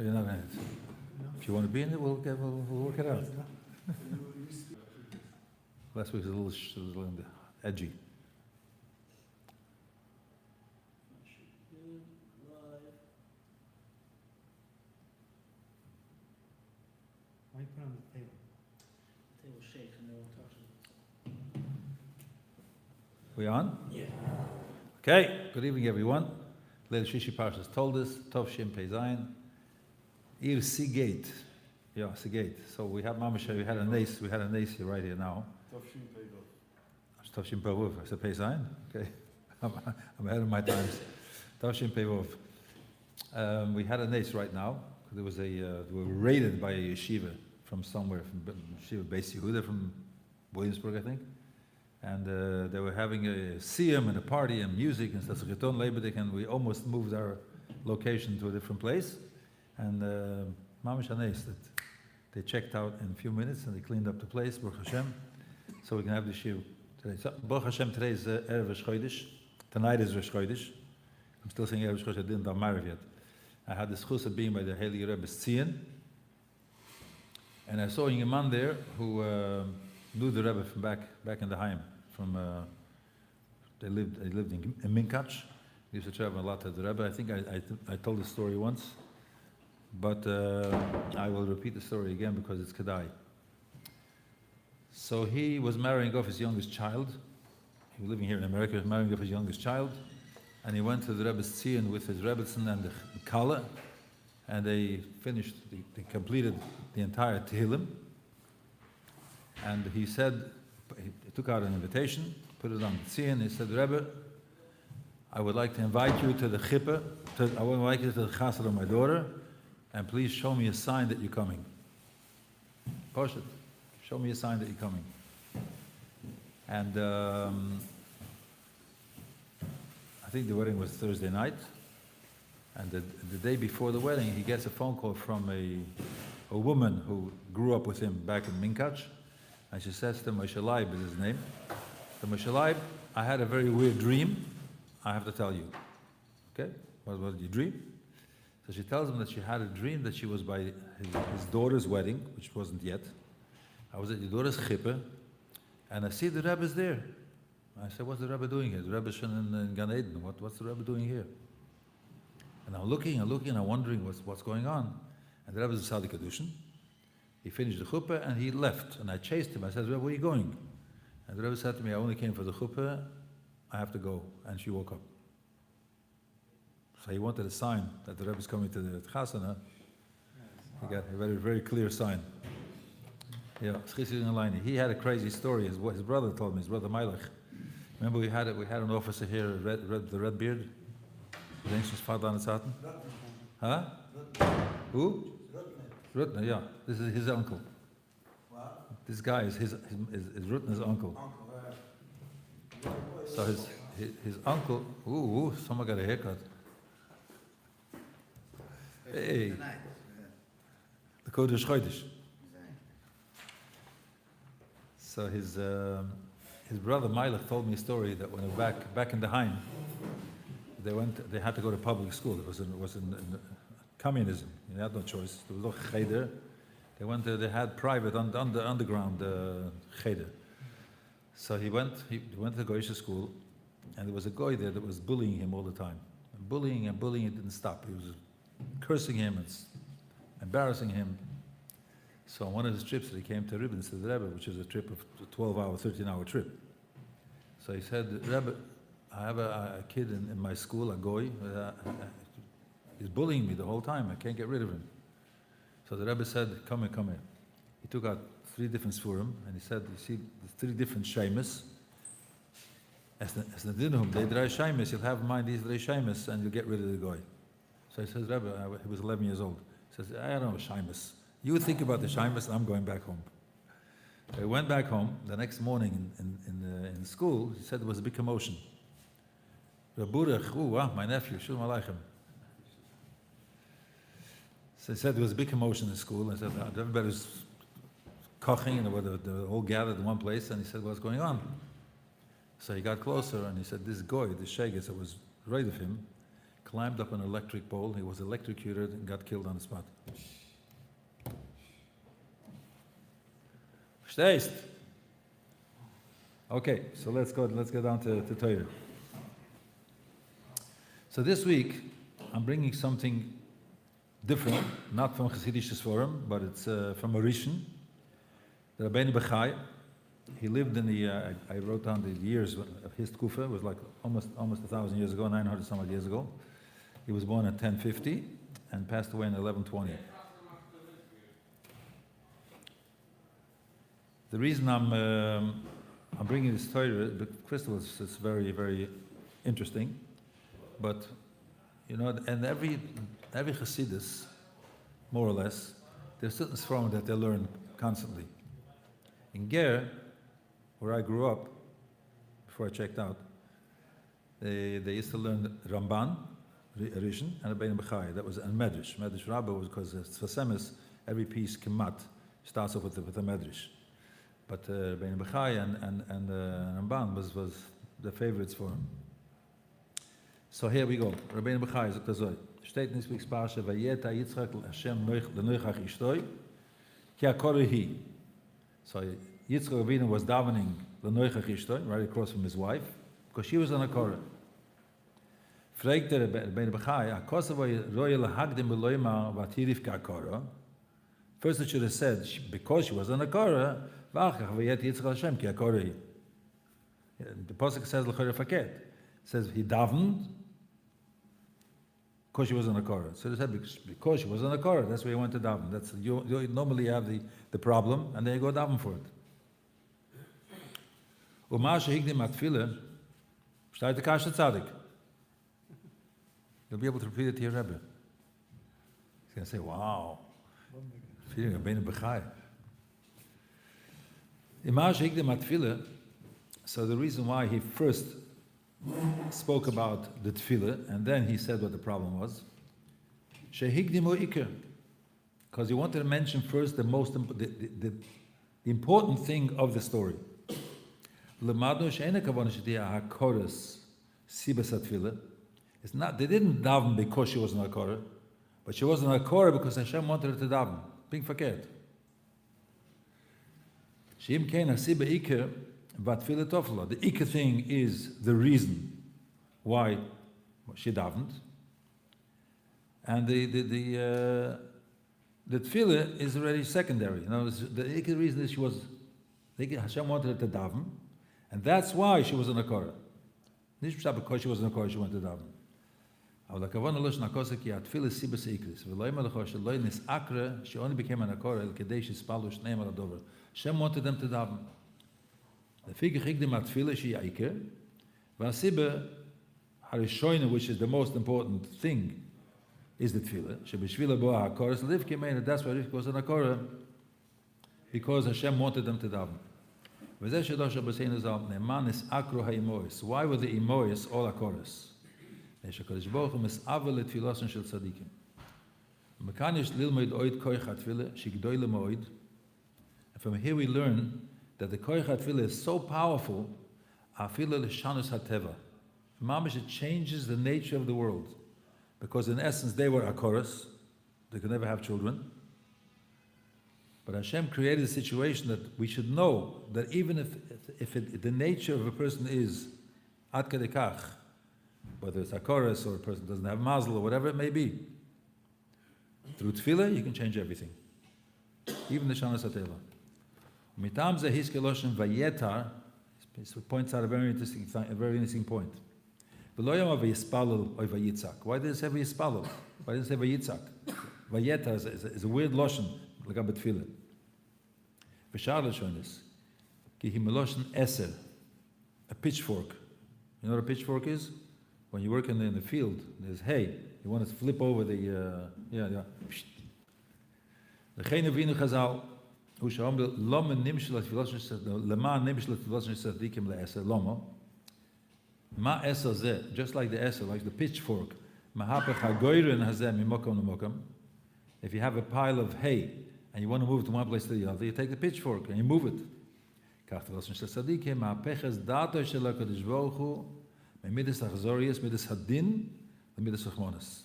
Or you're not in it? If you want to be in it, we'll work it out. Last week was a little edgy. Why you put it on the table? The table shakes and no one touches it. We on? Yeah. Okay, good evening everyone. Leil Shishi Parshas told us, Tov Shem Pei Zayin, Ir Sigate. Yeah, Sigate. So we have Mamash, we had a nace here, right here now. Tov Shem Pei Vav. Tov Shem Pei Vav. I said Pei Zayin? Okay. I'm ahead of my times. Tov Shem Pei Vav. We had a nace right now. There was we were raided by a yeshiva from somewhere, from Yeshiva Beis Yehuda from Williamsburg, I think. And they were having a siyum and a party and music and stuff, and we almost moved our location to a different place. And Mamash Hanes, that they checked out in a few minutes and they cleaned up the place, Baruch Hashem, so we can have the shiur today. So, Baruch Hashem, today is Erev Rosh Chodesh. Tonight is Rosh Chodesh. I'm still saying Erev Rosh Chodesh, I didn't have Marav yet. I had the schus of being by the Heilige Rebbe Tzion, and I saw a man there who knew the Rebbe from back in the Haim. From they lived in Minkach. He used to travel a lot to the Rebbe. I think I told the story once, but I will repeat the story again because it's Kedai. So he was marrying off his youngest child. He was living here in America. He was marrying off his youngest child, and he went to the Rebbe's Tzion with his Rebbetzin and the Kala, and they completed the entire Tehillim. And he said, he took out an invitation, put it on the Tzion. He said, Rebbe, I would like to invite you to the Chippah, I would like you to the Chassid of my daughter, and please show me a sign that you're coming. Push it. Show me a sign that you're coming. And I think the wedding was Thursday night, and the day before the wedding, he gets a phone call from a woman who grew up with him back in Minkach, and she says to Moshe Leib is his name. To Moshe Leib, I had a very weird dream, I have to tell you. Okay? What did you dream? So she tells him that she had a dream that she was by his daughter's wedding, which wasn't yet. I was at your daughter's chippah, and I see the Rebbe's there. I said, what's the Rebbe doing here? The Rebbe's in Gan Eden. What's the Rebbe doing here? And I'm looking, I'm wondering what's going on. And the Rebbe's in Sadi Kedushin. He finished the chuppah and he left. And I chased him. I said, Rebbe, where are you going? And the Rebbe said to me, I only came for the chuppah. I have to go. And she woke up. So he wanted a sign that the Rebbe's coming to the chasana. He got a very, very clear sign. Yeah, he had a crazy story. His brother told me, his brother Meilech. Remember we had an officer here, the red beard? The ancient father on the Satan? Huh? Who? Rutner, yeah. This is his uncle. What? This guy is Rutner's uncle. So his uncle, someone got a haircut. Hey. The Kodesh Chodesh. So his brother Meilech told me a story that when back in the Haim, they had to go to public school. It was in communism. They had no choice. There was no cheder. They had private underground cheder. So he went to the Goyish school, and there was a guy there that was bullying him all the time. And bullying, it didn't stop. He was cursing him and embarrassing him. So on one of his trips that he came to Ribbons to the Rebbe, which is a trip of a 12-hour, 13-hour trip. So he said, Rebbe, I have a kid in my school, a goy. He's bullying me the whole time. I can't get rid of him. So the Rebbe said, come here. He took out 3 different sfurim, and he said, you see, there's 3 different shaymas. As the dinhum, they dry shaymas, you'll have in mind these 3 shaymas, and you'll get rid of the goy. So he says, Rebbe, he was 11 years old. He says, I don't know shaymas. You think about the shaymas, and I'm going back home. So he went back home. The next morning in school, he said there was a big commotion. Raburach, my nephew, Shalom Aleichem. So he said there was a big commotion in school, and said everybody was koching, and they were all gathered in one place, and he said, what's going on? So he got closer, and he said, this guy, this shaggis that was right of him, climbed up an electric pole. He was electrocuted and got killed on the spot. Verstehst? Okay, so let's go down to Torah. So this week, I'm bringing something different, not from Chasidus Forum, but it's from a Rishon, the Rabbeinu Bechai. He lived in the, I wrote down the years of his Tkufa, it was like almost 1,000 years ago, 900 some odd years ago. He was born in 1050 and passed away in 1120. The reason I'm bringing this Torah, first of all, it's very, very interesting, but you know, and every Chasidus, more or less, there's certain sforim that they learn constantly. In Ger, where I grew up, before I checked out, they used to learn Ramban, Rishon, and Rabbeinu Bechai. That was a Medrash. Medrash Rabbah was because it's Tfasemis, every piece, Kemat, starts off with a Medrash. But Rabbeinu Bechai and Ramban was the favorites for him. So here we go. Rabbeinu Bechai sagt so. Steht in this week's Parsha, Vayeta Yitzchak Hashem l'noichach ishtoi, ki hakore hi. So Yitzchak Avinu was davening l'noichach ishtoi, right across from his wife, because she was on a korah. Fragt Rabbeinu Bechai, hakosav roye lahagdim b'loimar v'atirif ka'korah. First it should have said, because she was on a korah, v'achach vayeta Yitzchak Hashem ki hakore hi. The Pasuk says l'chorah faket. It says he davened, because she was on a korah. So they said because she was on a korah, that's where you went to daven. That's you normally have the problem, and then you go daven for it. Uma shehigdim atfila, shtayt the kasha tzadik. You'll be able to repeat it to your Rebbe. He's going to say, "Wow, feeling Rabbeinu Bechai." Uma shehigdim atfila. So the reason why he first spoke about the tefillah, and then he said what the problem was. Shehigdimu ikar, because he wanted to mention first the important thing of the story. Lemadu she'ena kavana shetiya hakoros sibas hatefillah. It's not. They didn't daven because she was in a korah, but she was in a korah because Hashem wanted her to daven. Being fakert. She'im kein hasiba ikar. But the ikka thing is the reason why she davened, and the tefillah is already secondary. You know, the ikka reason is Hashem wanted her to daven, and that's why she was in a korah. Not because she was in a korah she went to daven. She only became an korah. Hashem wanted them to daven. The figure higdim atfila she yaike, v'asiba harishoina, which is the most important thing, is the tefillah. Shebeshvila boa hakoros livke meina. That's why Rivka was in a korah, because Hashem wanted them to daven. V'zeh shedosh abaseinu zal ne'man is akro ha'imois. Why were the imois all hakoros? Ne'shakadosh Baruch Hu mis'avel letfilosan shel tzadikim. Mekan yesh lilmoid oid koich hatfila shigdoi lemoid. And from here we learn that the koich hatfila is so powerful, afila l'shanus hateva. Mamish, it changes the nature of the world, because in essence they were akoros, they could never have children. But Hashem created a situation that we should know that even if the nature of a person is ad kedei kach, whether it's akoros or a person doesn't have mazel or whatever it may be, through tefillah you can change everything, even the shanus hateva. Mitam ze hiskeloshen vayetar, points out a very interesting point. Why did it say vayispalel? Why did it say vayitzak? Vayetar is a weird loshen, like a betfila. V'shar l'shonis, ki himeloshen eser, a pitchfork. You know what a pitchfork is? When you work in the field, there's hay. You want to flip over the The Chene v'inu chazal. Just like the eser, like the pitchfork. If you have a pile of hay and you want to move it from one place to the other, you take the pitchfork and you move it. the Midas Rachmanis.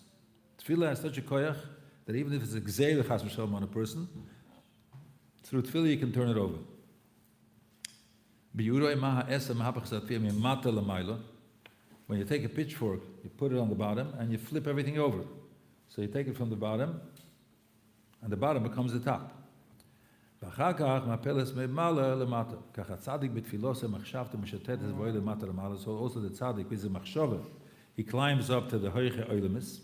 Tefillah has such a koyach that even if it's a gzeil chas v'shalom on a person, through tefillah you can turn it over. When you take a pitchfork, you put it on the bottom and you flip everything over. So you take it from the bottom, and the bottom becomes the top. So also the tzaddik with the machshava, he climbs up to the hoiche oilemis.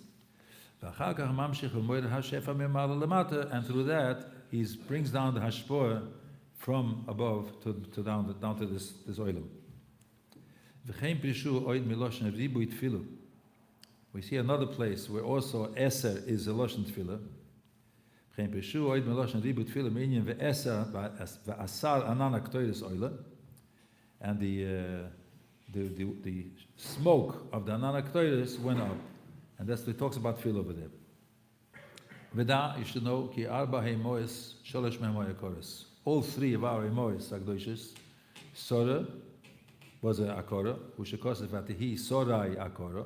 And through that, he brings down the hashpoah from above to down to this oilem. We see another place where also eser is a loshen tefillah. And the smoke of the anana ktoiris went up, and that's what it talks about tefillah over there. Veda, you should know, ki arba heimois sholosh memoy akoros. All three of our heimois agdoishes, Sora was a akora, ushekos vatihi sorai akora.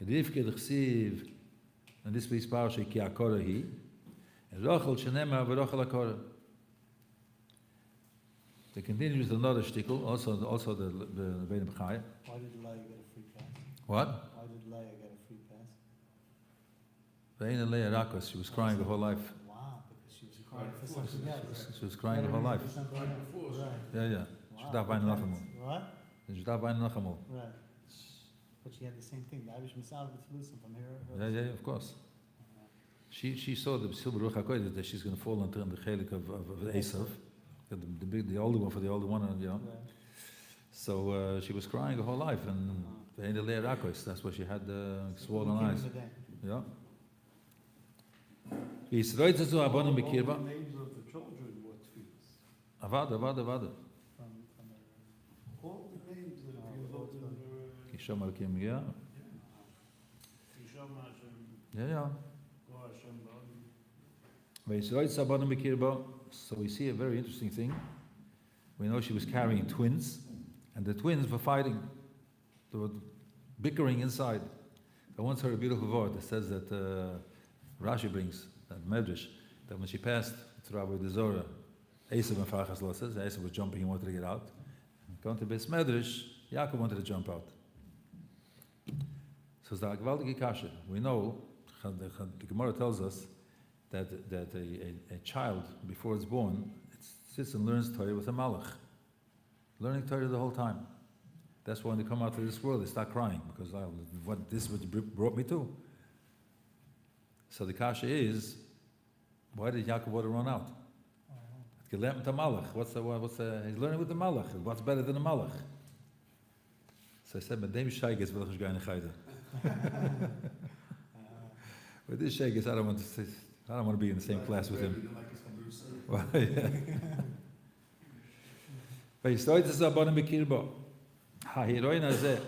Rivke d'chsiv, and this week's parasha ki akora he, and Rachel shenema v'Rachel akora. They continue with another shtickle, also the Bein B'chai. Why did Leah get a free pass? What? Why did Leah get a free pass? Bein Leah Rakos, she was crying the whole life. Wow, because she was crying for something else. She was crying the whole life. Right. Yeah. She darf weinen noch einmal. What? She darf weinen noch einmal. Right. But she had the same thing. The Irish Masal with Lucifer from here. Yeah, of course. She saw the silver ruach hakodesh that she's going to fall into the chelik of Esav, the older one for the older one, you know. Right. So she was crying her whole life, and in the Leah Rakos, that's why she had swollen Looking eyes. in the day. Yeah. Yisroel tzu abonim b'kirba. All the names of the children were tefillahs. Avada. From All the names that if you look in Kisham al-kim, yeah. Kisham Hashem, Yeah. Go Hashem Ba'adim. V'yisroel tzu abonim b'kirba. So we see a very interesting thing. We know she was carrying twins, and the twins were fighting. They were bickering inside. I once heard a beautiful word that says that Rashi brings, that Medrash, that when she passed through Rabbi the Zorah, Esav and Farachas losses, Esav was jumping, he wanted to get out. Going to Beis Medrash, Yaakov wanted to jump out. So it's the Gewaltige Kasha. We know, the Gemara tells us that a child, before it's born, it sits and learns Torah with a malach. Learning Torah the whole time. That's why when they come out to this world, they start crying, because this is what you brought me to. So the kasha is, why did Yaakov want to run out? He's learning with the malach. What's better than a malach? So I said, "Mit dem Sheiges will ich gar nicht heiden." With this Sheiges, I don't want to be in the same class with him. Well, yeah. V'yistoit es abonim b'kirbo. Hahiroin hazeh. So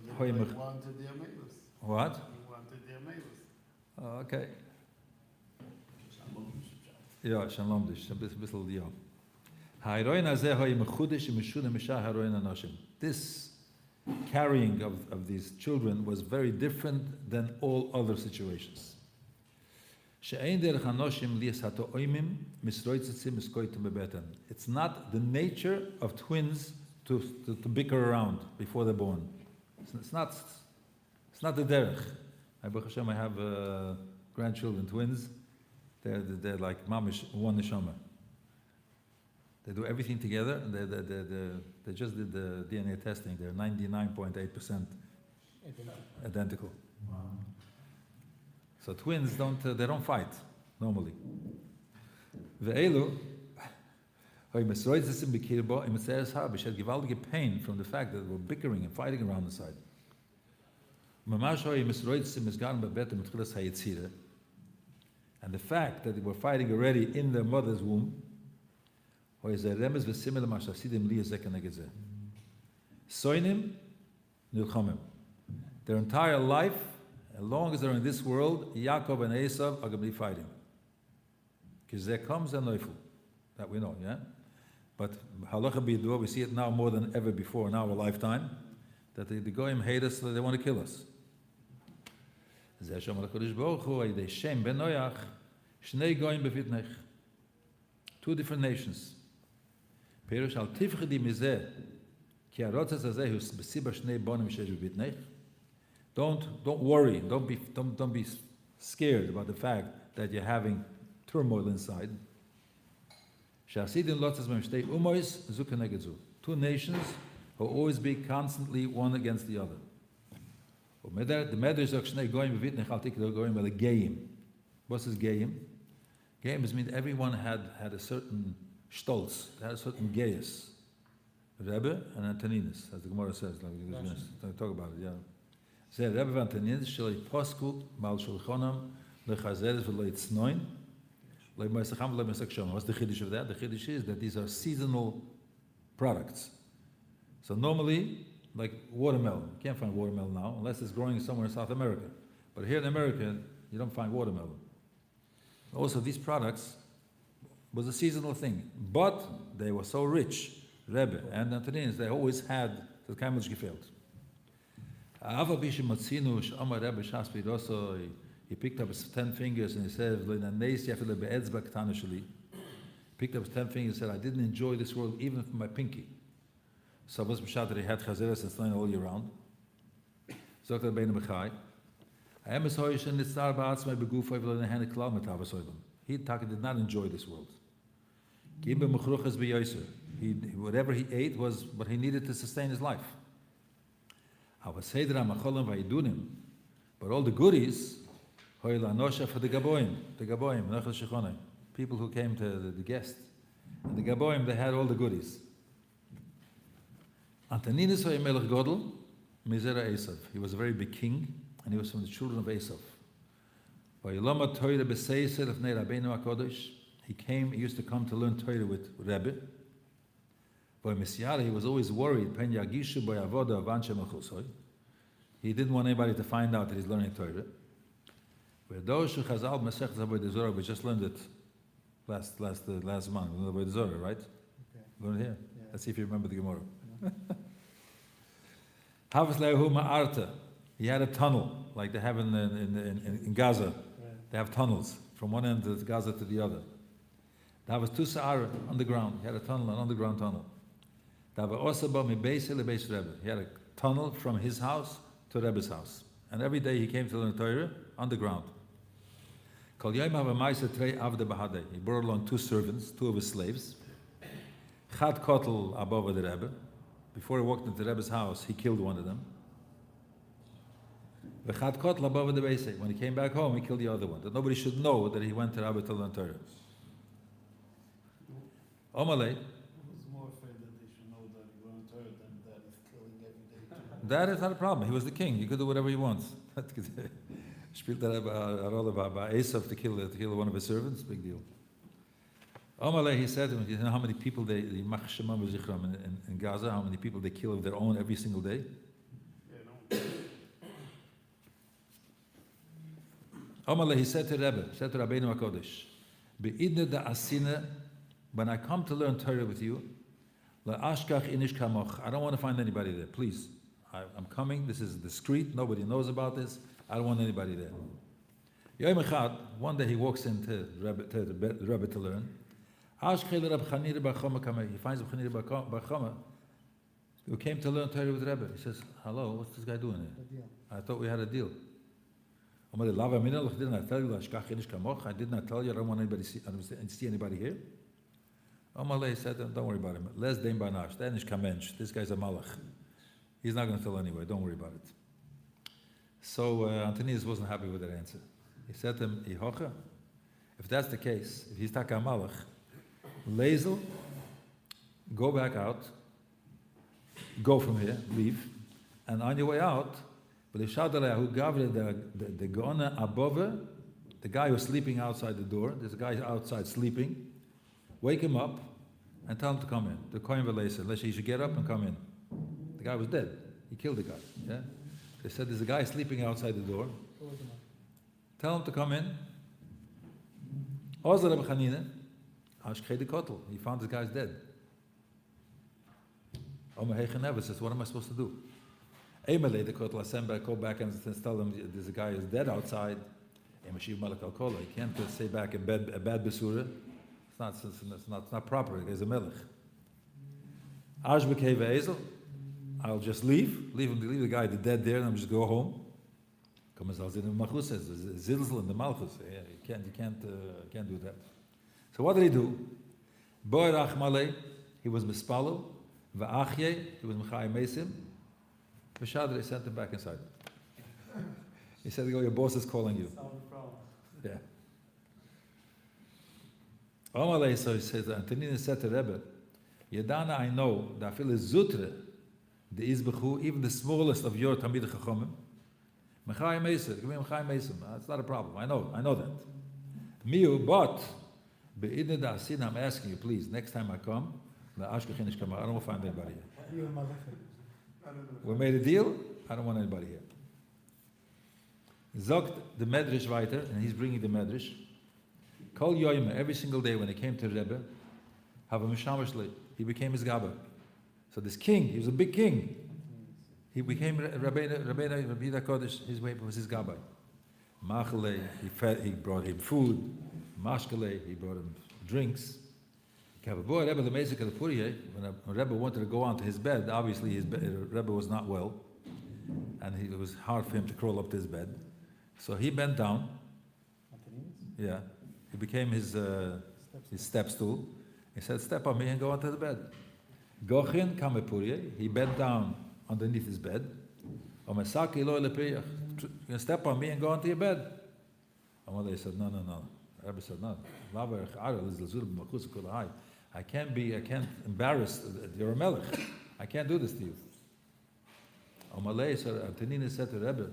they wanted their melus. What? They wanted their melus. Oh, okay. Ja, shalom dich. Ein bisschen, ja. Hahiroin hazeh hoy mechudesh meshudem meshah hahiroin anoshim. This carrying of these children was very different than all other situations. It's not the nature of twins to bicker around before they're born. It's not the derech. Baruch Hashem, I have grandchildren, twins. They're like mamish, one neshama. They do everything together. They just did the DNA testing. They're 99.8% identical. Wow. So twins don't fight normally. Ve'elu, she had gewaltige pain from the fact that they were bickering and fighting around the side. And the fact that they were fighting already in their mother's womb, their entire life, as long as they're in this world, Yaakov and Esav are going to be fighting. Because there comes a neufel, that we know, yeah? But halacha b'yidua, we see it now more than ever before in our lifetime, that the goyim hate us, so they want to kill us. זה שאומר לקדוש ברוך הוא, על ידי שם בן נויח, שני גויים בבטנך. Two different nations. פירוש על תפחדי מזה, כי הרוצץ הזה הוא בסיבה שני בונים שיש בבטנך. Don't worry, don't be scared about the fact that you're having turmoil inside. שהסידים לוצץ בהם שתי אומויס, זו כנגד זו. Two nations will always be constantly one against the other. The Medrash sagt schnell goyim bevitnech al tikro goyim ale geim. What is geim? Geim means everyone had a certain stolz, had a certain geis. Rebbe and Antoninus, as the Gemara says. Like we're going to talk about it. Yeah. Say Rebbe and Antoninus shall posku mal shulchanam lechazeres v'leitznoin le'meisacham le'meisachshom. What's the chiddush of that? The chiddush is that these are seasonal products. So normally, like watermelon. You can't find watermelon now unless it's growing somewhere in South America. But here in America, you don't find watermelon. Also, these products was a seasonal thing. But they were so rich, Rebbe and Antoninus, they always had the kind of gefehlt. He picked up his 10 fingers and he said, he picked up his 10 fingers and said, I didn't enjoy this world even from my pinky. So was beshat that he had chazeres and slain all year round. Zogt er beine bechai. He did not enjoy this world. Whatever he ate was what he needed to sustain his life. But all the goodies, for the gaboim, people who came to the guest, and the gaboim, they had all the goodies. Antoninus was melech godel, mizera Esav. He was a very big king, and he was from the children of Esav. He used to come to learn Torah with Rebbe. He was always worried. He didn't want anybody to find out that he's learning Torah. We just learned it last month. We learned Torah, right? Okay. Learn it here. Yeah. Let's see if you remember the Gemara. Yeah. He had a tunnel, like they have in Gaza. Right. They have tunnels from one end of Gaza to the other. That was 2 Sa'ara underground. He had a tunnel, an underground tunnel. He had a tunnel from his house to Rebbe's house. And every day he came to learn Torah underground. He brought along 2 servants, 2 of his slaves. Chad Kotel above the Rebbe. Before he walked into the Rebbe's house, he killed one of them. Chad Kotel above the Beis. When he came back home, he killed the other one. That nobody should know that he went to Rebbe to learn Torah. Omalei. I was more afraid that they should know that he learned Torah than that he's killing every day too. That is not a problem. He was the king. He could do whatever he wants. Spielt a role by Esav to kill one of his servants. Big deal. Omalei, he said to him, you know how many people they machshemam v'zichram in Gaza, how many people they kill of their own every single day? Yeah, no. Omalei, he said to Rebbe, said to Rabbeinu HaKodesh, Be'idne da asina, when I come to learn Torah with you, la'ashkach inish kamoch, I don't want to find anybody there, please. I'm coming, this is discreet, nobody knows about this, I don't want anybody there. Yom Echad, one day he walks into the Rebbe to learn. He finds Reb Chanina Bar Chama, who came to learn Torah with Rebbe. He says, hello, what's this guy doing here? Good deal. I thought we had a deal. Didn't I tell you, I did not tell you, I don't want anybody I don't see anybody here. Omalei said, don't worry about him. Les dein banash, this guy's a malach. He's not going to tell anyway, don't worry about it. So Antoninus wasn't happy with that answer. He said to him, Ihocha, if that's the case, if he's taka malach, Lazel, go back out, go from here, leave, and on your way out, the guy who's sleeping outside the door, there's a guy outside sleeping, wake him up and tell him to come in. The kohen v'leisa, he should get up and come in. The guy was dead. He killed the guy. Yeah? They said there's a guy sleeping outside the door. Tell him to come in. Ozar Reb Chanina, he found this guy's dead. Omer Heichen Never says, what am I supposed to do? Emelei, the Kotel Assembly, go back and tell them there's a guy who's dead outside. Emashiv Malak Al Kola. You can't just stay back in bed, a bad besura. It's not proper. There's a melech. Ashbekei ve'ezel. I'll just leave the guy, the dead there, and I'll just go home. Come as in the Malchus says, zilzel in the Malchus. Yeah, you can't do that. So what did he do? Boerach Malay, he was mispalo. Va'achye, he was mechayim mesim. V'shadre sent him back inside. He said, "Go, your boss is calling you." Solve the problem. Yeah. Amalei, so he says, Antonina said to Rebbe, Yadana, I know that I feel is zutre, the izbechu, even the smallest of your Talmidei Chachomim. Mechayim Mesim, give me Mechayim Mesim. That's not a problem. I know that. Miu, but be'idne da asin, I'm asking you, please, next time I come, I don't want to find anybody here. You and Malachim. We made a deal. I don't want anybody here. Zogt the Medrash weiter, and he's bringing the Medrash. Kol Yoyim, every single day when he came to Rebbe, have a Mishamashli, he became his Gabba. So this king, he was a big king. He became Rabbeinu Kodesh, his way was his Gabbai. Machale, he brought him food. Mashkale, he brought him drinks. When Rebbe wanted to go on to his bed, obviously Rebbe was not well, and it was hard for him to crawl up to his bed. So he bent down. Yeah, he became his step stool. He said, "Step on me and go onto the bed." Gochin kamepurye. He bent down underneath his bed. Omesaki lo lepiyach. You can step on me and go onto your bed. Amalei said, "No." Rebbe said, "No. I can't embarrass. You're a melech. I can't do this to you." Amalei said, Antonina said to Rebbe,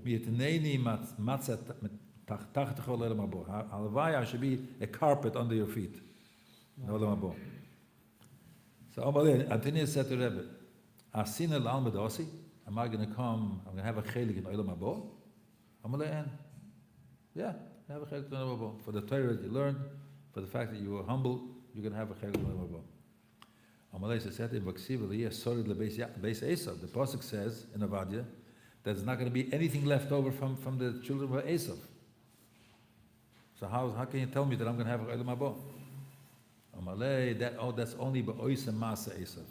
I should be a carpet under your feet. So Antonina said to Rebbe, am I going to come, I'm going to have a chelik in Olam Habo? Amalei, yeah, have a chelik in Olam Habo. For the Torah that you learned, for the fact that you were humble, you're going to have a chelik in Olam Habo. Amalei said in Vaksiv, the Pasuk says in Avadia, there's not going to be anything left over from the children of Esav. So how can you tell me that I'm going to have a Olam Habo? Amalei, that's only ba'ois and masa Esav.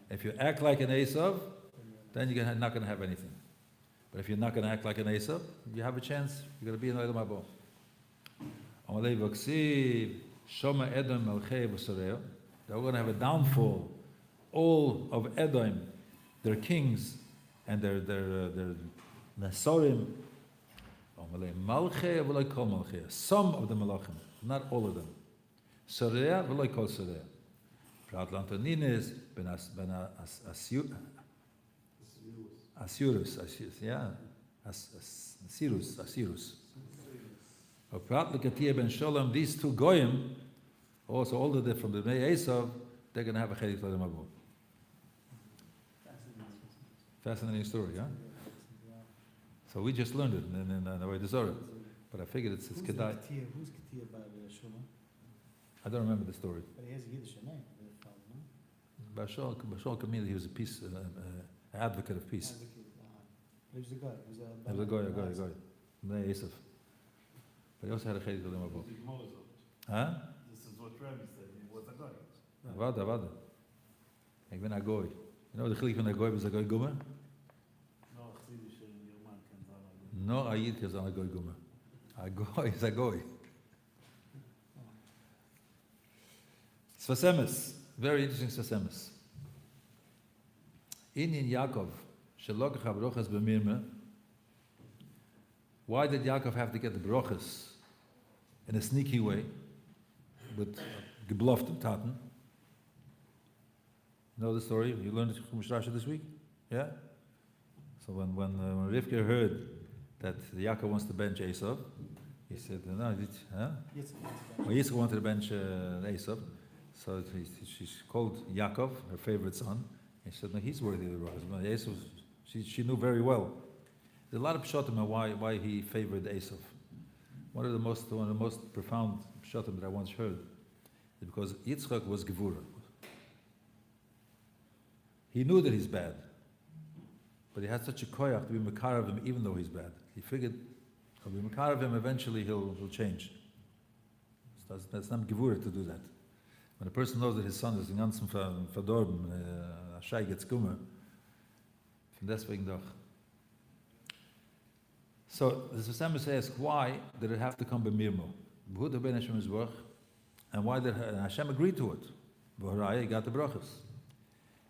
If you act like an Esav, then you're not going to have anything. But if you're not going to act like an Esav, you have a chance. You're going to be in Olam Habo. Amalei Vaksiv, Shoma Edom Melchei V'Soreo. They're going to have a downfall. All of Edom, their kings and their Nasorim, some of the Malachim, not all of them. Sorea v'loy kol Sorea. Prat Lantonines ben Asirus. Prat Lekatia ben Sholem, these two Goyim, also all of them from the Bnei Esav, they're going to have a chelik l'Olam Habo. Fascinating story, huh? So we just learned it in the way the Zohar, but I figured it's Kedai. Who's Ketia by the Shulman? I don't remember the story. But he has a Yiddish name. Bashal Kamil, he was an advocate of peace. He was a guy. He was a guy. Bnei Esav. But he also had a chelik l'Olam Habo. Huh? This is what Rabbi said. He was a guy. Avada. Ik ben a goy. You know the chelik van a goy is a goy gummer? No, Chassidish in your man can zan. No ayid is a goy gummer. A goy is a goy. Svasemis. Very interesting Svasemis. In Yaakov, Shalokach HaBrochas b'mirme. Why did Yaakov have to get the brochas in a sneaky way, with gebluffed taten? Know the story? You learned it from Rashi this week? Yeah? So when Rivka heard that Yaakov wants to bench Esav, he said, no, Yitzchak wanted to bench Esav, so she called Yaakov, her favorite son, and she said, no, he's worthy of the brochas. Esav, she knew very well. There's a lot of pshatim on why he favored Esav. One of the most profound pshatim that I once heard is because Yitzchak was Gevura. He knew that he's bad. but he had such a koyach to be makar of him even though he's bad. He figured, I'll be makar of him, eventually he'll change. That's not gevura to do that. When a person knows that his son is in ganzen verdorben, Ashai gets kummer, from deswegen doch. So the Sassamis asks, why did it have to come b'mirmo? B'huda ben Hashem Yisborach, and why did Hashem agree to it? V'horaya, he got the brachas.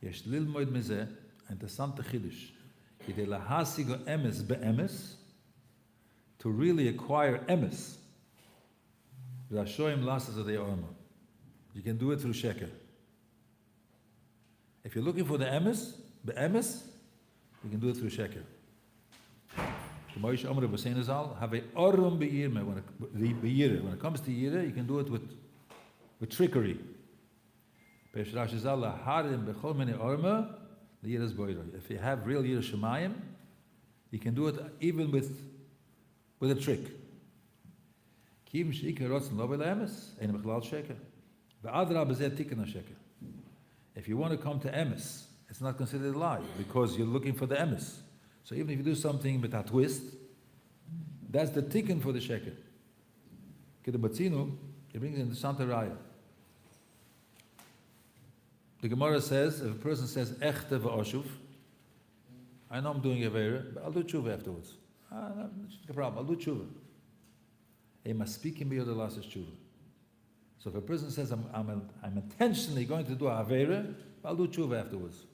Yesh lilmoid mizeh, interessante chidush, kidei lahasigo emes be'emes, to really acquire emes, v'ashoim lasas of the orma. You can do it through sheker. If you're looking for the emes, be'emes, you can do it through sheker. When it comes to yira, you can do it with trickery. If you have real yira shemayim, you can do it even with a trick. If you want to come to emes, it's not considered a lie because you're looking for the emes. So even if you do something with a twist, that's the tikkun for the sheker. Kedabatzinu, it brings in the Santa Raya. The Gemara says, if a person says, echte v'oshuv, I know I'm doing a vera, but I'll do tshuva afterwards. No problem, I'll do tshuva. He must speak in the last tshuva. So if a person says, I'm intentionally going to do a vera, but I'll do tshuva afterwards.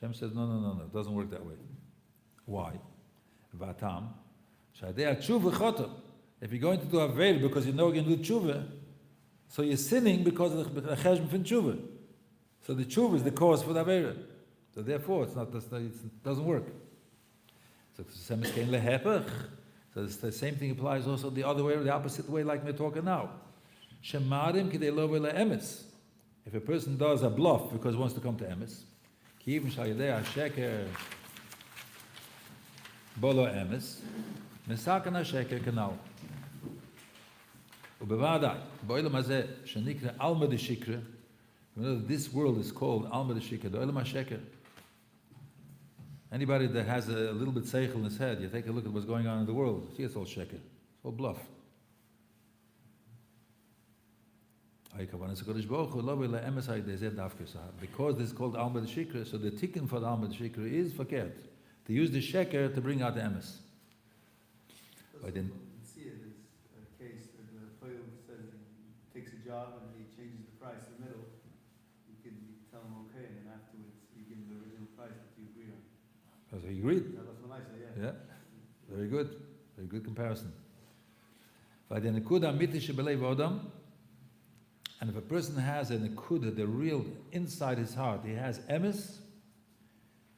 Hashem says, no, it doesn't work that way. Why? Vatam. If you're going to do a veil because you know you're going to do tshuva, so you're sinning because of the cheshm from tshuva. So the tshuva is the cause for the veil. So therefore, it doesn't work. So the same thing applies also the other way, the opposite way, like we're talking now. Shemarim kidei lo v'le emes. If a person does a bluff because he wants to come to emes, even shayidei sheker bolo emes, mesakan sheker kanal. Ubevadai boilam hazeh shenikra alma de shikra. This world is called alma de shikra. The olam sheker. Anybody that has a little bit seichel in his head, you take a look at what's going on in the world. See, it's all sheker. It's all bluff. Because this is called Alma de Shikra, so the tikkun for the Alma de Shikra is verkehrt. To use the sheker to bring out the emes. But then, See it as a case that the Toil says he takes a job and he changes the price in the middle. You can tell him okay, and then afterwards you give him the original price that you agreed on. so he agreed. That's what I say, yeah. Yeah, very good. Very good comparison. But then, and if a person has an akuda, the real inside his heart, he has emes,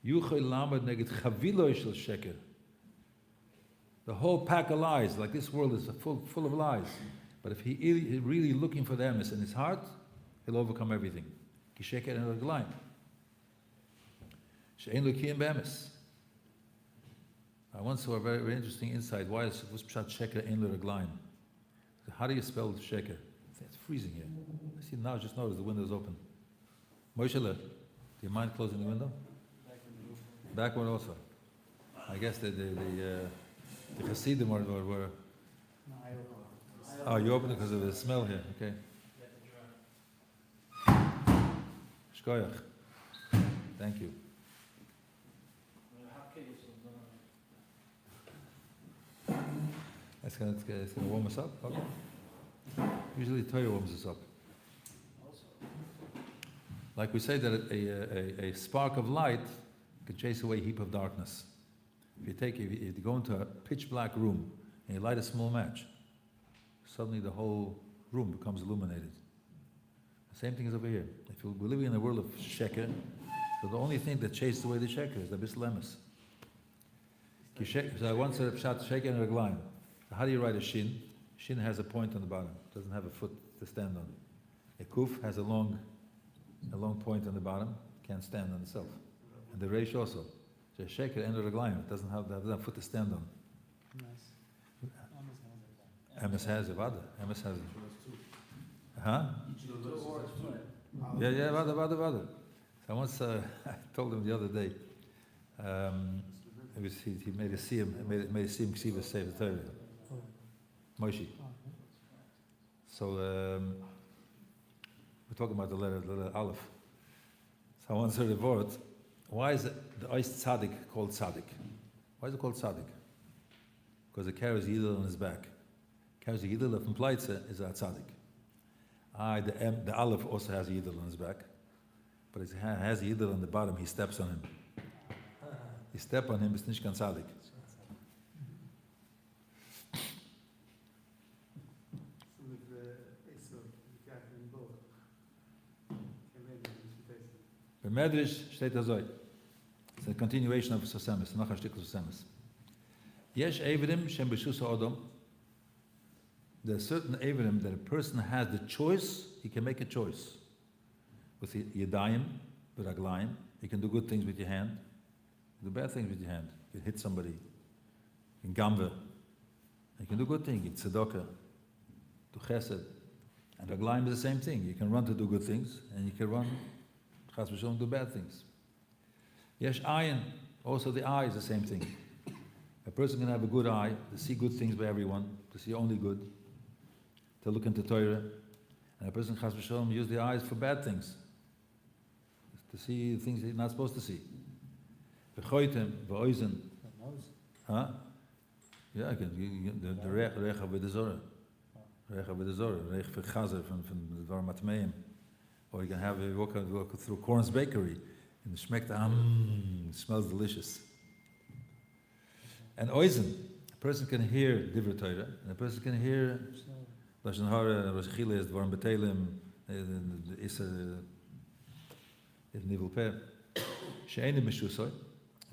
yuchel lamed neged chaviloi shel sheker. The whole pack of lies, like this world is full of lies. But if he is really looking for the emes in his heart, he'll overcome everything. Ki sheker en raglaim. She'en lo kiyem be'emes. I once saw a very, very interesting insight. Why is pshat sheker en lo raglaim? How do you spell sheker? It's freezing here. I see now, just noticed the window's open. Moshele, do you mind closing the window? Back one also. I guess the Hasidim were No, I oh, you opened it because of the smell here, okay. Shkoyach. Thank you. It's gonna warm us up, okay. Usually Torah warms us up. Like we say that a spark of light can chase away a heap of darkness. If you go into a pitch black room and you light a small match, suddenly the whole room becomes illuminated. The same thing is over here. If we're living in a world of sheker, so the only thing that chases away the sheker is the bislemis. So I once said pshat sheker and reglaim. How do you write a shin? Shin has a point on the bottom. It doesn't have a foot to stand on. A kuf has a long point on the bottom. Can't stand on itself. And the reish also. So a sheker and a reglaim. It doesn't have a foot to stand on. Nice. Emes has it. Emes has it. Huh? Yeah, vada. So I once I told him the other day, He made a siyum, made a siyum ksivas Sefer Torah. Moshe. So we're talking about the letter Aleph. So I once heard a word. Why is the Ois Tzaddik called Tzaddik? Why is it called Tzaddik? Because it carries Yidel on his back. Carries the Yidel from Pleitze is a Tzaddik. The Aleph also has a Yidel on his back. But it has a Yidel on the bottom, he steps on him. He step on him, it's nicht ganz Tzaddik. So with Esau, Jacob and both. Bei Medrash steht das so. It's a continuation of Sosemis, noch ein Stück Sosemis. Yesh Eivrim Shem B'Shus HaOdom. There are certain Eivrim that a person has the choice, he can make a choice. With Yadayim, with Raglayim, you can do good things with your hand, you do bad things with your hand. You can hit somebody, you can gamve, you can do good things, you can tzedakah, do chesed. And Raglayim is the same thing. You can run to do good things, and you can run, chas v'sholom, do bad things. Yesh Ayin, also the eye is the same thing. A person can have a good eye, to see good things by everyone, to see only good, to look into Torah. And a person, chas v'sholom, use the eyes for bad things, to see things he's not supposed to see. V'choitem, v'oizen. Huh? Yeah, the reich of the Zorah. Reich of the Zorah, reich v'chazer from the Dvar Matmeim. Or you can have a walk through Korn's bakery, and it smells delicious. And oizen, a person can hear Divrei Torah, and a person can hear Lashon Hara, Rosh Chiles, Dvarim B'Teilim, the Isser, Nivel Peh. She'enim b'shusoi,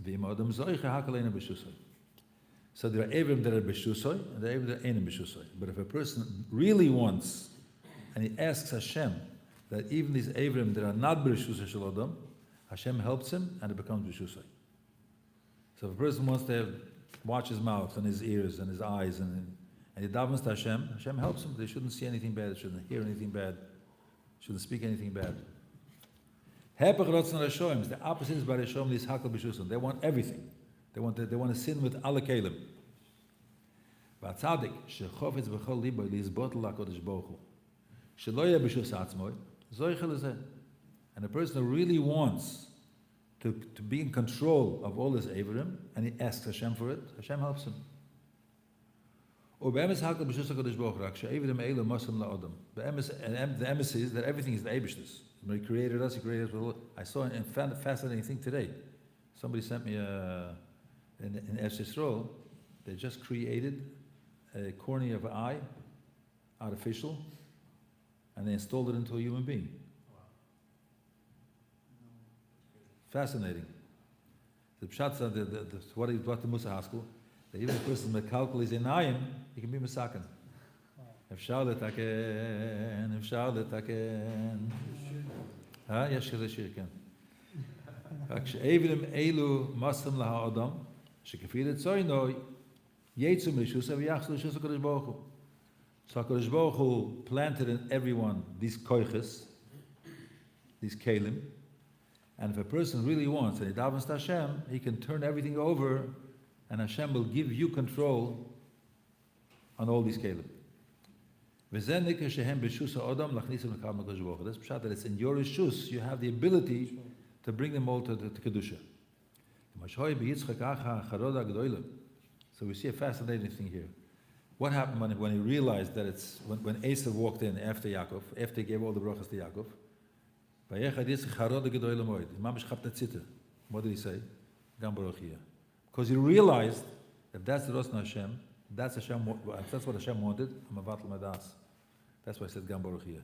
v'im adam zoiche hakaleinu b'shusoi. So there are Eivrim that are b'shusoi, and there are Eivrim that are enim b'shusoi. But if a person really wants, and he asks Hashem, that even these Eivrim that are not b'shusoi shel adam, Hashem helps him, and it becomes b'shusoi. So if a person wants to watch his mouth and his ears and his eyes, and he davens to Hashem, Hashem helps him. They shouldn't see anything bad, they shouldn't hear anything bad, shouldn't speak anything bad. Hepech rotzen Rashoim, the opposite is by Rashoim, this hakal b'shusim. They want everything. They want to sin with alle kelim. But tzaddik shechofetz b'chol libo lizbot lakodesh baruch hu shelo yeh b'shus atzmoi zoiche lezeh. And a person who really wants to be in control of all his Eivrim, and he asks Hashem for it, Hashem helps him. The emes is that everything is the Eibishter's. When he created us, he created us with all. I saw a fascinating thing today. Somebody sent me in Eretz Yisrael, they just created a cornea of an eye, artificial, and they installed it into a human being. Fascinating. The pshat, what the Musa Haskell, that even a person with calculus in ayim, he can be misaken. Efshar letaken, efshar letaken. Yes, keze shir ken. כשאיברים אלו מסם להאדם, שכפי לצוינו, יצאו מרשוס ויחסו לרשוס הקדוש ברוך הוא. So HaKadosh Baruch Hu planted in everyone these koiches, these kelim, and if a person really wants, and he davens to Hashem, he can turn everything over, and Hashem will give you control on all these kelim. That's pshat, that it's in your rishus, you have the ability to bring them all to Kedusha. So we see a fascinating thing here. What happened when he realized that it's, when Esau walked in after Yaakov, after he gave all the brachas to Yaakov, what did he say? Because he realized that that's the Rosna Hashem, that's what Hashem wanted, that's why I said Gam Baruch Yeh.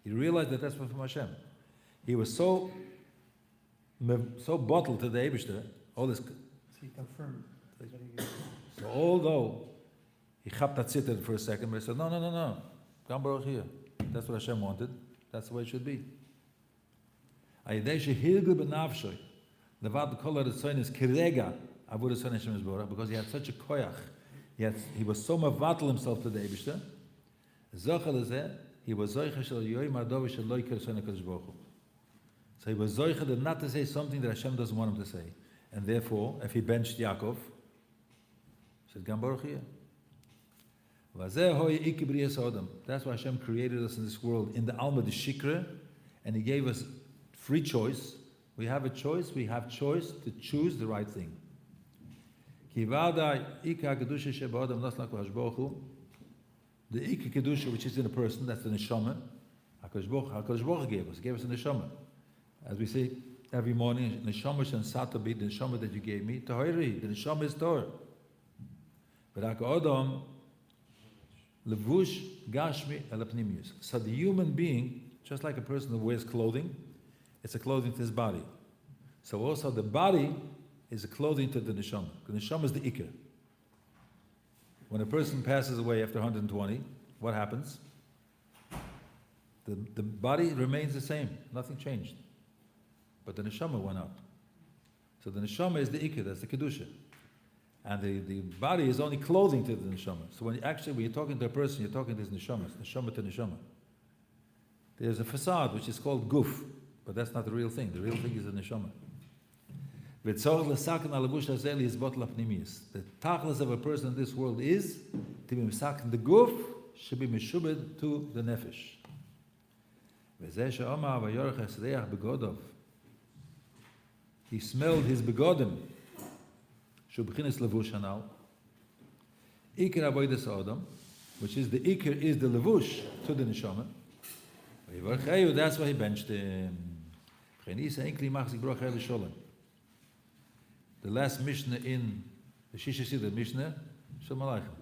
He realized that that's from Hashem. He was so bottled to the Eibishter, all this. He confirmed. So although he chaptatzitted for a second, but he said, no, Gam Baruch Yeh. That's what Hashem wanted. That's the way it should be. Because he had such a koyach. He was so mavatal himself to the Eibishter. He was zoicha shel yoyim adovi shel loy kirson HaKadosh Baruch Hu. So he was zoicha not to say something that Hashem doesn't want him to say. And therefore, if he benched Yaakov, he said, Gam Baruch Yeh. That's why Hashem created us in this world, in the Alma de Shikra, and He gave us free choice. We have a choice, we have choice to choose the right thing. The Ikka Kedusha, which is in a person, that's the Neshama. HaKadosh Baruch Hu gave us. He gave us a Neshama. As we say every morning, Neshama shen sata bi, the Neshama that you gave me, Tahiri, the Neshama is Torah. But HaKadosh Levush Gashmi Elapnimius. So the human being, just like a person who wears clothing, it's a clothing to his body. So also the body is a clothing to the neshama. The neshama is the ikar. When a person passes away after 120, what happens? The body remains the same. Nothing changed. But the neshama went up. So the neshama is the ikar, that's the kedusha. And the body is only clothing to the neshama. So when you're talking to a person, you're talking to his neshama to neshama. There's a facade which is called guf, but that's not the real thing. The real thing is the neshama. The tachlis of a person in this world is to be misakin the guf, should be mishubed to the nefesh. He smelled his begodim. Shubchinis levush hanal. Ikar avodas adam, which is the ikar is the levush to the neshama. That's why he benched him. The last Mishnah in the Chasidus Mishnah, Shalom Aleichem,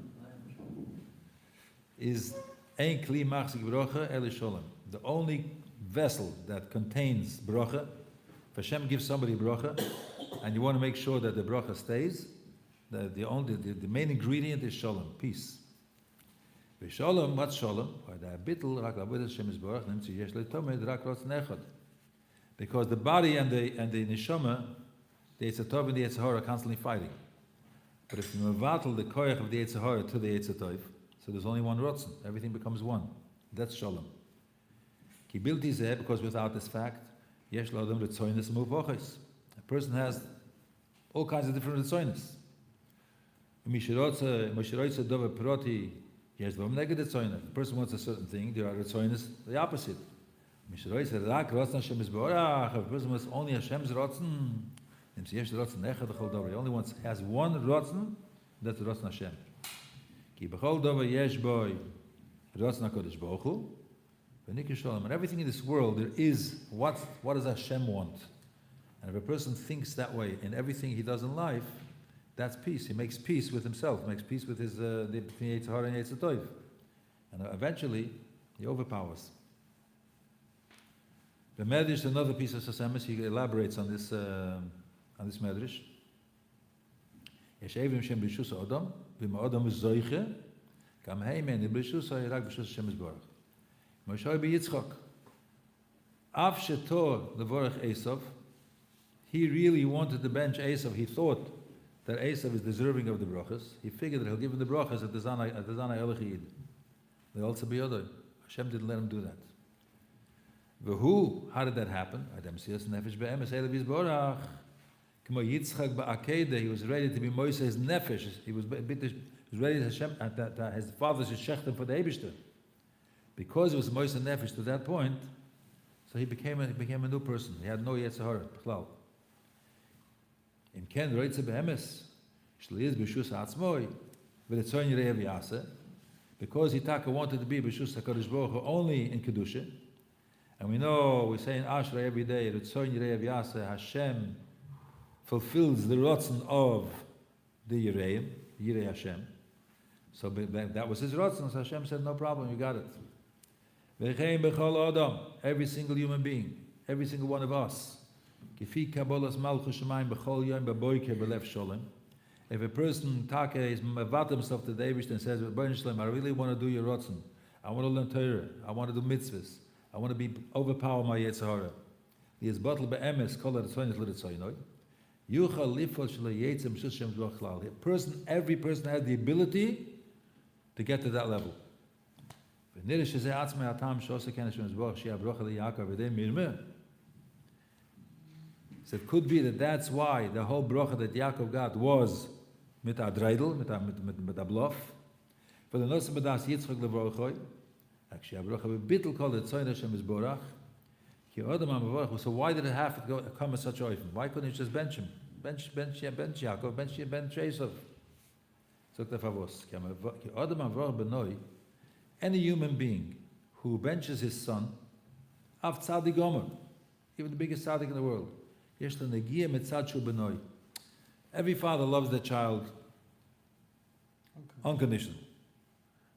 is Ein Kli Machzik Bracha Eli Sholem. The only vessel that contains bracha, if Hashem gives somebody bracha, and you want to make sure that the bracha stays, the main ingredient is shalom, peace. Shalom, what's shalom? Because the body and the neshama, the Yetzer Tov and the Yetzer Hara are constantly fighting. But if you mevatel the koyach of the Yetzer Hara to the Yetzer Tov, so there's only one rotzen, everything becomes one. That's shalom. Ki bilti zeh, because without this fact, yesh l'adam ritzoynes muvoches. A person has all kinds of different ritzoynes. Mishirotze dove proti yesh l'adam neged ritzoynes. If a person wants a certain thing, there are ritzoynes the opposite. Mishirotze rak rotzen Hashem is borach. If a person wants only Hashem's rotzen, he only has one rotzen, that's the rotzen Hashem. Ki b'chol davar yesh boy rotzen HaKadosh Baruch Hu, v'nikir shalom. And everything in this world, there is what does Hashem want? And if a person thinks that way in everything he does in life, that's peace. He makes peace with himself, makes peace with his between Yetzer Hara and Yetzer Tov, and eventually he overpowers. The Medrash, another piece of Sasemis, he elaborates on this Medrash. Yesh evrim shem b'rishus ha'adam, v'im ha'adam is zoiche, kam heimen b'rishus ha'yirak b'rishus Hashem yisborach. Moshe b'Yitzchak, af shetor levorach Esav, he really wanted to bench Esav. He thought that Esav is deserving of the brachas. He figured that he'll give him the brachas at the Zanai Elachid. They also b'yodoi. Hashem didn't let him do that. V'hu, how did that happen? Adam siyas nefesh be'emes elev yisborach. K'mo Yitzchak ba'akeda, he was ready to be Moshe's nefesh. He was ready to Hashem, that his father should shecht him for the Eibishter. Because it was Moshe's nefesh to that point, so he became a new person. He had no Yetzer Hara, b'chlal. Im ken roitze be'emes, shliyiz b'shus ha'atzmoi, v'letzoyin reiv yaseh, because Yitaka wanted to be b'shus HaKadosh Baruch Hu only in Kedusha. And we say in Ashrei every day, Ritzoyin Yirei Yaseh, Hashem fulfills the rotzen of the Yirei Hashem. So that was his rotzen, so Hashem said, no problem, you got it. V'chein b'chol adam, every single human being, every single one of us. Kifi kabolas malchus shemayim b'chol yom b'boiker b'lev sholem. If a person is mevat himself to the Eibush and says, I really want to do your rotzen, I want to learn Torah, I want to do mitzvahs, I want to overpower my Yetzer Hara. He is bottled by emes kol haritzoynos l'ritzoynoi. Yuchal lifol shelo yetzer b'shus Hashem yisborach klal. Every person has the ability to get to that level. V'nireh shezeh atzmei hatam she'oseh ken Hashem yisborach she'ah brocha liYaakov v'dei mirmeh. So it could be that that's why the whole bracha that Yaakov got was mit a dreidel, mit a bluff. For the nosim b'das Yitzchak levrochoi, actually a bracha b'bittel called it Tzoyin Hashem Yisborach. Ki Adam HaMavorach. So why did it have to come at such oifen? Why couldn't he just bench him? Bench Yaakov, bench Esav. Zok the favos. Ki Adam HaMavorach benoi. Any human being who benches his son, av tzadik gomer, even the biggest tzadik in the world, yesh lo negia mitzad shu benoi. Every father loves their child unconditionally.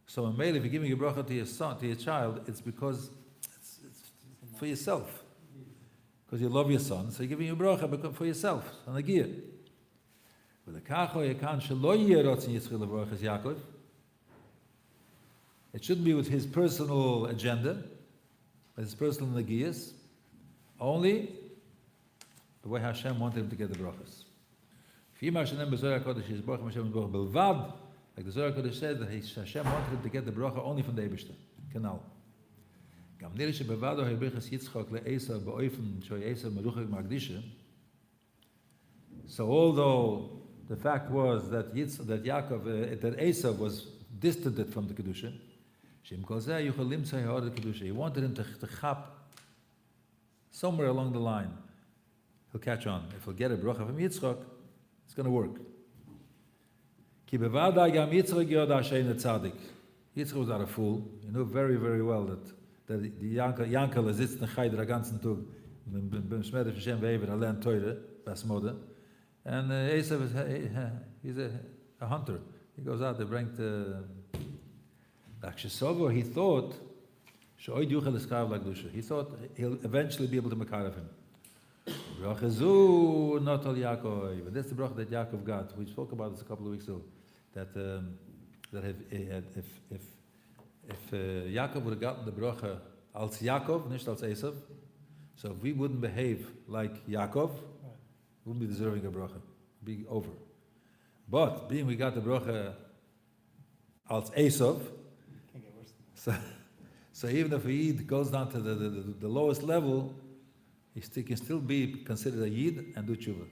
So in Mele, if you're giving a bracha to your son, to your child, it's because it's for yourself. Because you love your son, so you're giving a bracha for yourself. So negia. It shouldn't be with his personal agenda, with his personal negias, only the way Hashem wanted him to get the brachas. Like the Zohar Kodesh says that Hashem wanted him to get the bracha only from the Eibishter. Canal. So although the fact was that Yaakov, that Esav was distanced from the Kedusha, he wanted him to chap somewhere along the line. He'll catch on. If he'll get a bracha from Yitzchak, it's going to work. Yitzchak was not a fool. He knew very, very well that the Yankel is in the Chayder ganzen Tag, beim Shmeder Hashem Ve'ever, lernt Torah, Basmode, and Esav he's a hunter. He goes out to bring the Akshesovo. He thought he thought he'll eventually be able to make out of him. Brachazu not al Yaakov. And that's the bracha that Yaakov got. We spoke about this a couple of weeks ago. That if Yaakov would have gotten the bracha als Yaakov, nicht als Esav, so if we wouldn't behave like Yaakov, we wouldn't be deserving a bracha. Be over. But being we got the bracha als Esav, so even if a Yid goes down to the lowest level, he can still be considered a Yid and do tshuva.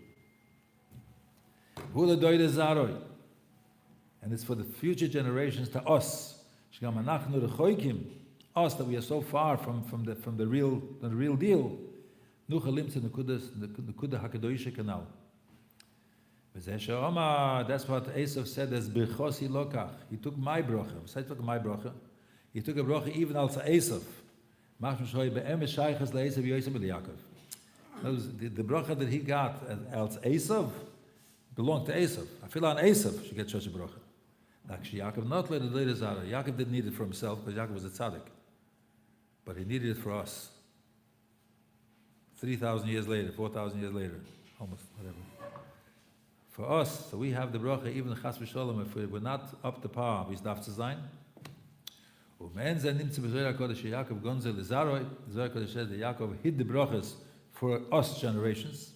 And it's for the future generations, to us. Us, that we are so far from the real deal. That's what Esav said as Birchosi Lokach. He took my bracha. He took a bracha even als Esav. The bracha that he got als Esav belonged to Esav. I feel on Esav should get such a bracha. Actually, Yaakov not let it later Zara. Yaakov didn't need it for himself because Yaakov was a tzaddik. But he needed it for us. 3,000 years later, 4,000 years later, almost, whatever. For us, so we have the bracha, even the chas v'sholom, if we're not up to par, we darf zu sein. U'men ze nimtze b'zohar HaKodesh Yaakov gonze l'zaroi. The Zohar HaKodesh says that Yaakov hid the brachas for us generations.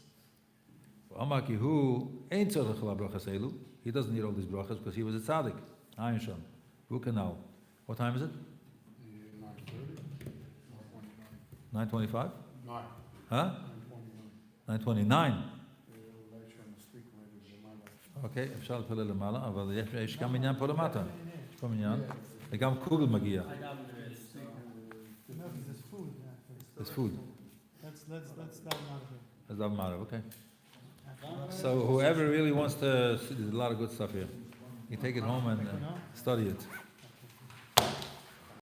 Amar ki hu ein tzorech l'brachas elu. He doesn't need all these brachas because he was a tzaddik. Ayin shon. Who can now? What time is it? 9:25. 9. Huh? 9:29. Okay, אפשר להתפלל למעלה, אבל יש גם עניין פה למטה. יש פה עניין. וגם קוגל מגיע. There's food. There's food. Let's not matter. That's not matter, okay. So whoever really wants to, there's a lot of good stuff here. You take it home and study it.